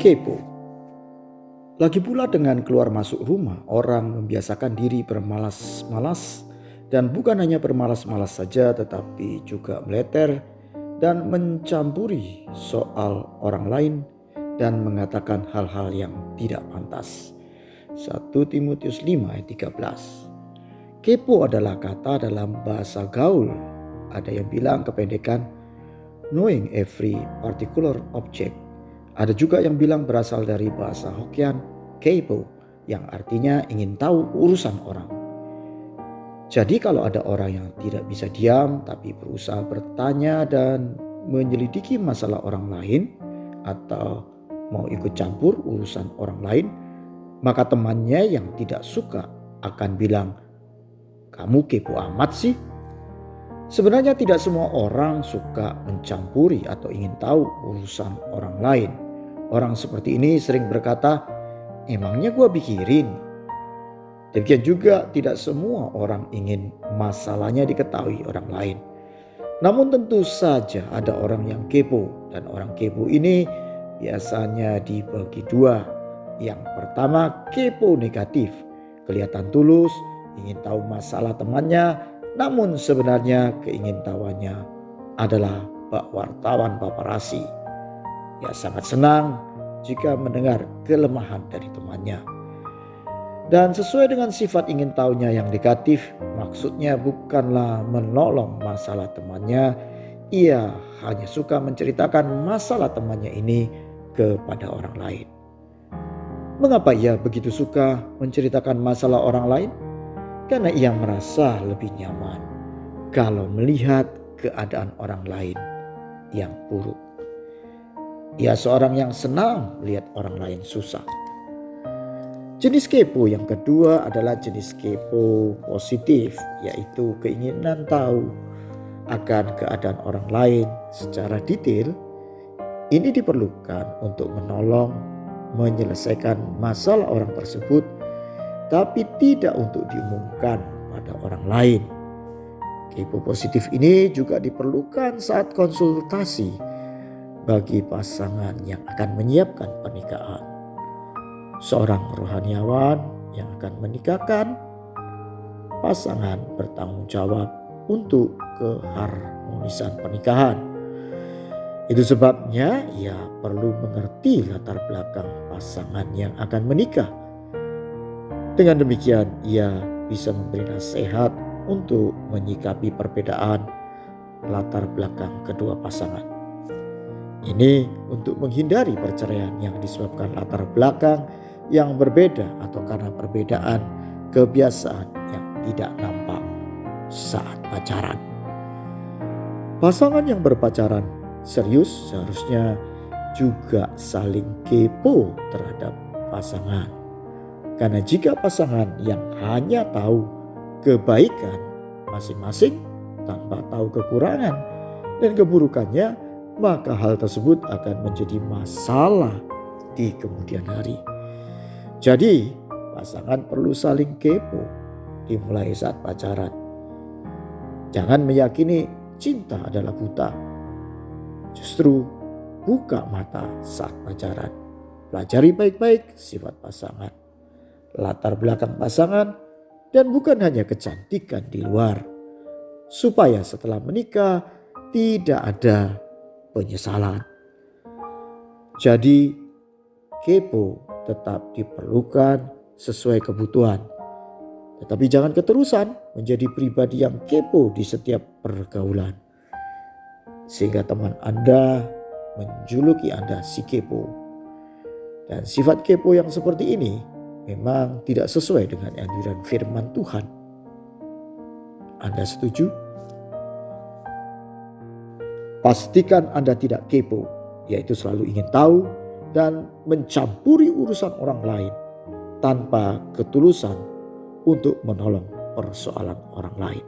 Kepo. Lagi pula dengan keluar masuk rumah, orang membiasakan diri bermalas-malas dan bukan hanya bermalas-malas saja tetapi juga meleter dan mencampuri soal orang lain dan mengatakan hal-hal yang tidak pantas. 1 Timotius 5 ayat 13. Kepo adalah kata dalam bahasa gaul. Ada yang bilang kependekan knowing every particular object. Ada juga yang bilang berasal dari bahasa Hokkien kepo yang artinya ingin tahu urusan orang. Jadi kalau ada orang yang tidak bisa diam tapi berusaha bertanya dan menyelidiki masalah orang lain atau mau ikut campur urusan orang lain, maka temannya yang tidak suka akan bilang, "Kamu kepo amat sih." Sebenarnya tidak semua orang suka mencampuri atau ingin tahu urusan orang lain. Orang seperti ini sering berkata, "Emangnya gua pikirin." Demikian juga tidak semua orang ingin masalahnya diketahui orang lain. Namun tentu saja ada orang yang kepo, dan orang kepo ini biasanya dibagi dua. Yang pertama, kepo negatif, kelihatan tulus, ingin tahu masalah temannya, namun sebenarnya keingintahuannya adalah wartawan paparazzi. Ia sangat senang jika mendengar kelemahan dari temannya. Dan sesuai dengan sifat ingin tahunya yang negatif, maksudnya bukanlah menolong masalah temannya. Ia hanya suka menceritakan masalah temannya ini kepada orang lain. Mengapa ia begitu suka menceritakan masalah orang lain? Karena ia merasa lebih nyaman kalau melihat keadaan orang lain yang buruk. Ia seorang yang senang melihat orang lain susah. Jenis kepo yang kedua adalah jenis kepo positif, yaitu keinginan tahu akan keadaan orang lain secara detail. Ini diperlukan untuk menolong menyelesaikan masalah orang tersebut, tapi tidak untuk diumumkan pada orang lain. Kepo positif ini juga diperlukan saat konsultasi bagi pasangan yang akan menyiapkan pernikahan. Seorang rohaniawan yang akan menikahkan pasangan bertanggung jawab untuk keharmonisan pernikahan. Itu sebabnya ia perlu mengerti latar belakang pasangan yang akan menikah. Dengan demikian ia bisa memberi nasihat untuk menyikapi perbedaan latar belakang kedua pasangan. Ini untuk menghindari perceraian yang disebabkan latar belakang yang berbeda atau karena perbedaan kebiasaan yang tidak nampak saat pacaran. Pasangan yang berpacaran serius seharusnya juga saling kepo terhadap pasangan. Karena jika pasangan yang hanya tahu kebaikan masing-masing tanpa tahu kekurangan dan keburukannya, maka hal tersebut akan menjadi masalah di kemudian hari. Jadi pasangan perlu saling kepo dimulai saat pacaran. Jangan meyakini cinta adalah buta. Justru buka mata saat pacaran. Pelajari baik-baik sifat pasangan, latar belakang pasangan, dan bukan hanya kecantikan di luar, supaya setelah menikah tidak ada penyesalan. Jadi kepo tetap diperlukan sesuai kebutuhan, tetapi jangan keterusan menjadi pribadi yang kepo di setiap pergaulan, sehingga teman Anda menjuluki Anda si kepo. Dan sifat kepo yang seperti ini memang tidak sesuai dengan anjuran firman Tuhan. Anda setuju? Pastikan Anda tidak kepo, yaitu selalu ingin tahu dan mencampuri urusan orang lain tanpa ketulusan untuk menolong persoalan orang lain.